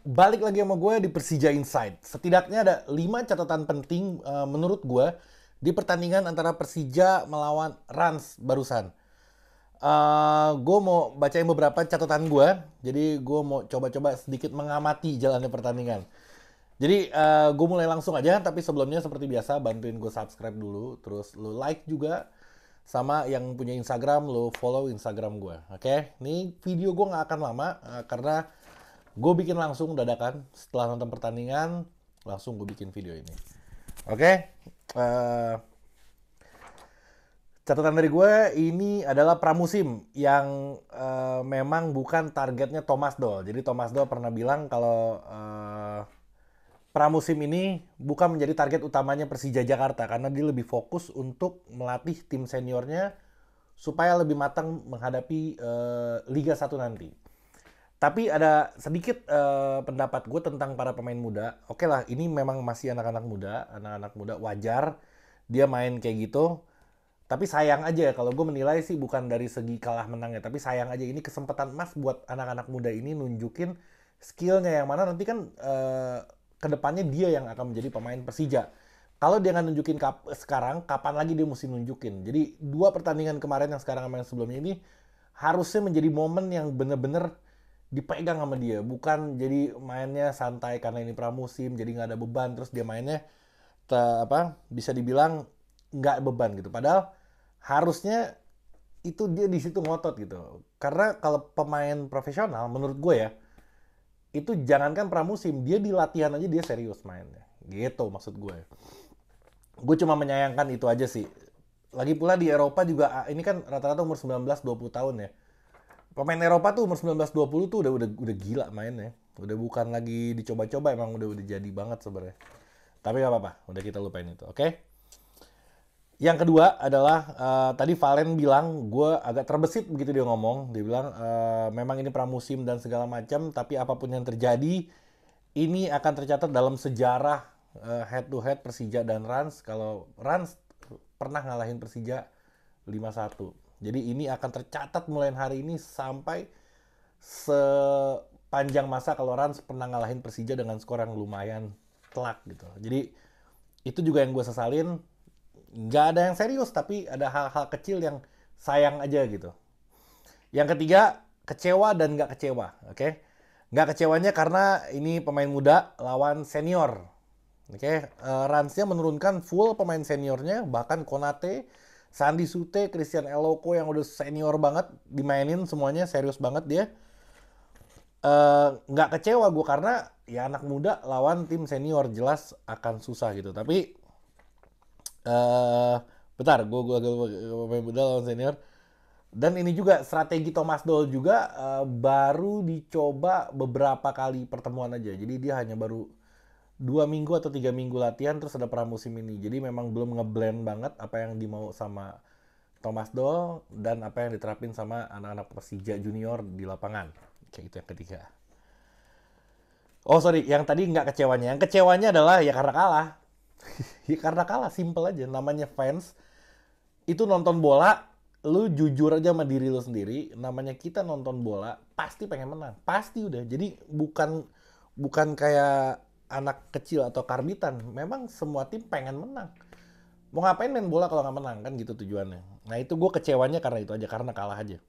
Balik lagi sama gue di Persija Insight. Setidaknya ada 5 catatan penting menurut gue di pertandingan antara Persija melawan Rans barusan. Gue mau bacain beberapa catatan gue. Jadi gue mau coba-coba sedikit mengamati jalannya pertandingan. Jadi gue mulai langsung aja. Tapi sebelumnya seperti biasa bantuin gue subscribe dulu. Terus lo like juga. Sama yang punya Instagram, lo follow Instagram gue. Oke? Ini video gue nggak akan lama karena gue bikin langsung dadakan setelah nonton pertandingan, langsung gue bikin video ini. Oke, catatan dari gue ini adalah pramusim yang memang bukan targetnya Thomas Doll. Jadi Thomas Doll pernah bilang kalau pramusim ini bukan menjadi target utamanya Persija Jakarta karena dia lebih fokus untuk melatih tim seniornya supaya lebih matang menghadapi Liga 1 nanti. Tapi ada sedikit pendapat gue tentang para pemain muda. Oke lah, ini memang masih anak-anak muda wajar dia main kayak gitu. Tapi sayang aja kalau gue menilai sih bukan dari segi kalah menangnya, tapi sayang aja ini kesempatan emas buat anak-anak muda ini nunjukin skillnya yang mana nanti kan kedepannya dia yang akan menjadi pemain Persija. Kalau dia nggak nunjukin sekarang, kapan lagi dia mesti nunjukin? Jadi 2 pertandingan kemarin yang sekarang sama yang sebelumnya ini harusnya menjadi momen yang bener-bener dipegang sama dia, bukan jadi mainnya santai karena ini pramusim jadi nggak ada beban terus dia mainnya bisa dibilang nggak beban gitu, padahal harusnya itu dia di situ ngotot gitu, karena kalau pemain profesional menurut gue ya itu jangankan pramusim, dia di latihan aja dia serius mainnya gitu, maksud gue cuma menyayangkan itu aja sih. Lagi pula di Eropa juga ini kan rata-rata umur 19-20 tahun ya. Pemain Eropa tuh umur 19-20 tuh udah gila mainnya. Udah bukan lagi dicoba-coba, emang udah jadi banget sebenarnya. Tapi gak apa-apa, udah kita lupain itu, oke? Yang kedua adalah tadi Valen bilang gue agak terbesit begitu dia ngomong. Dia bilang memang ini pramusim dan segala macam, tapi apapun yang terjadi ini akan tercatat dalam sejarah head to head Persija dan Rans. Kalau Rans pernah ngalahin Persija 5-1. Jadi ini akan tercatat mulai hari ini sampai sepanjang masa kalau Rans pernah ngalahin Persija dengan skor yang lumayan telak gitu. Jadi itu juga yang gue sesalin. Nggak ada yang serius, tapi ada hal-hal kecil yang sayang aja gitu. Yang ketiga, kecewa dan nggak kecewa. Oke? Nggak kecewanya karena ini pemain muda lawan senior. Oke, Ransnya menurunkan full pemain seniornya, bahkan Konate, Sandi Sute, Christian Eloko yang udah senior banget dimainin semuanya, serius banget dia. Nggak kecewa gue karena ya anak muda lawan tim senior jelas akan susah gitu. Tapi bentar, gue pemain muda lawan senior. Dan ini juga strategi Thomas Doll juga baru dicoba beberapa kali pertemuan aja. Jadi dia hanya baru 2 minggu atau 3 minggu latihan terus ada pramusim ini. Jadi memang belum ngeblend banget apa yang dimau sama Thomas Doll dan apa yang diterapin sama anak-anak Persija junior di lapangan. Kayak itu yang ketiga. Oh sorry, yang tadi nggak kecewanya. Yang kecewanya adalah ya karena kalah. Ya karena kalah, simple aja. Namanya fans, itu nonton bola, lu jujur aja sama diri lu sendiri. Namanya kita nonton bola, pasti pengen menang. Pasti udah. Jadi bukan kayak anak kecil atau karbitan. Memang semua tim pengen menang. Mau ngapain main bola kalau nggak menang kan gitu tujuannya. Nah itu gue kecewanya karena itu aja, karena kalah aja.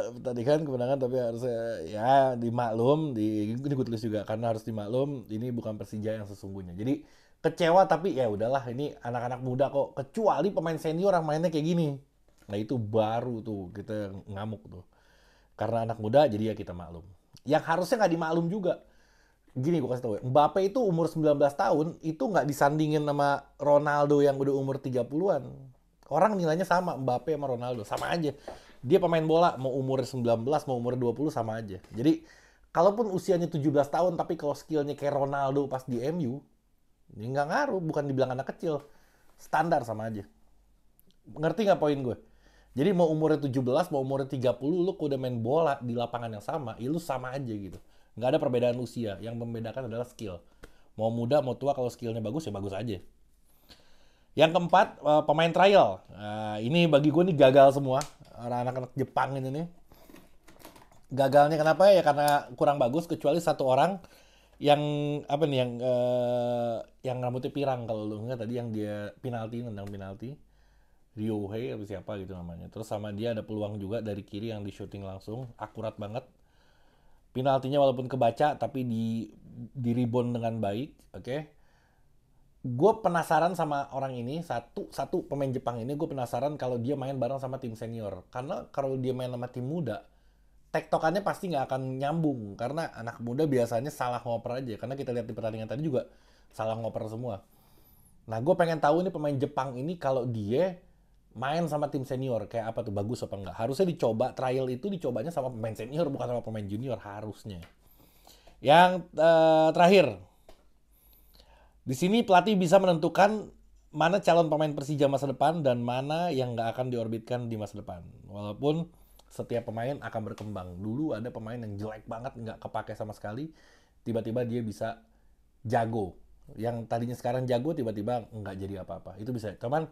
Tadi kan kemenangan tapi harus ya dimaklum, ini gue tulis juga karena harus dimaklum ini bukan Persija yang sesungguhnya. Jadi kecewa tapi ya udahlah, ini anak-anak muda kok, kecuali pemain senior yang mainnya kayak gini. Nah itu baru tuh kita ngamuk tuh. Karena anak muda jadi ya kita maklum. Yang harusnya nggak dimaklum juga. Gini gue kasih tau ya, Mbappe itu umur 19 tahun itu nggak disandingin sama Ronaldo yang udah umur 30-an. Orang nilainya sama, Mbappe sama Ronaldo, sama aja. Dia pemain bola, mau umur 19, mau umur 20 sama aja. Jadi, kalaupun usianya 17 tahun, tapi kalau skillnya kayak Ronaldo pas di MU, ini nggak ngaruh, bukan dibilang anak kecil. Standar sama aja. Ngerti nggak poin gue? Jadi mau umurnya 17, mau umurnya 30, lu udah main bola di lapangan yang sama, ya lu sama aja gitu. Nggak ada perbedaan usia, yang membedakan adalah skill. Mau muda, mau tua, kalau skillnya bagus ya bagus aja. Yang keempat, pemain trial. Ini bagi gue nih gagal semua. Anak-anak Jepang ini nih. Gagalnya kenapa ya karena kurang bagus, kecuali satu orang yang apa nih yang rambutnya pirang kalau lu nggak tadi yang dia penalti, nendang penalti. Rio Hei atau siapa gitu namanya. Terus sama dia ada peluang juga dari kiri yang di shooting langsung, akurat banget. Penaltinya walaupun kebaca tapi di rebound dengan baik, oke. Okay? Gue penasaran sama orang ini, satu pemain Jepang ini gue penasaran kalau dia main bareng sama tim senior. Karena kalau dia main sama tim muda, tektokannya pasti nggak akan nyambung karena anak muda biasanya salah ngoper aja. Karena kita lihat di pertandingan tadi juga salah ngoper semua. Nah, gue pengen tahu nih pemain Jepang ini kalau dia main sama tim senior kayak apa tuh, bagus apa enggak. Harusnya dicoba, trial itu dicobanya sama pemain senior bukan sama pemain junior harusnya. Yang terakhir, di sini pelatih bisa menentukan mana calon pemain Persija masa depan dan mana yang nggak akan diorbitkan di masa depan. Walaupun setiap pemain akan berkembang. Dulu ada pemain yang jelek banget, nggak kepake sama sekali. Tiba-tiba dia bisa jago. Yang tadinya sekarang jago, tiba-tiba nggak jadi apa-apa. Itu bisa. Cuman,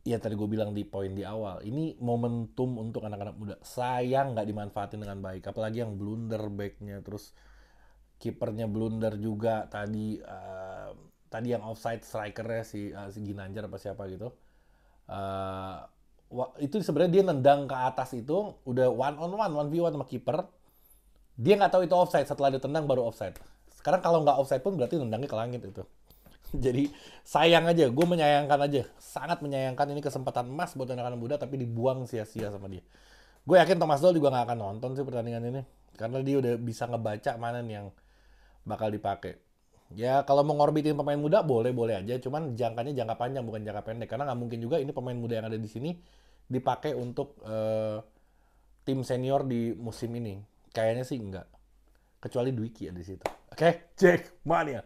ya tadi gue bilang di poin di awal, ini momentum untuk anak-anak muda. Sayang nggak dimanfaatin dengan baik. Apalagi yang blunder backnya, terus kipernya blunder juga tadi yang offside strikernya si Ginanjar apa siapa gitu. Eh, itu sebenarnya dia nendang ke atas itu udah one on one v one sama kiper. Dia nggak tahu itu offside, setelah ditendang baru offside. Sekarang kalau nggak offside pun berarti nendangnya ke langit itu. Jadi sayang aja, gue menyayangkan aja, sangat menyayangkan ini kesempatan emas buat anak-anak muda tapi dibuang sia-sia sama dia. Gue yakin Thomas Doll juga nggak akan nonton sih pertandingan ini karena dia udah bisa ngebaca mana nih yang bakal dipakai. Ya kalau mau ngorbitin pemain muda boleh-boleh aja, cuman jangkanya jangka panjang bukan jangka pendek karena nggak mungkin juga ini pemain muda yang ada di sini dipakai untuk tim senior di musim ini. Kayaknya sih enggak. Kecuali Dwiki ya di situ. Oke, Jack Mania.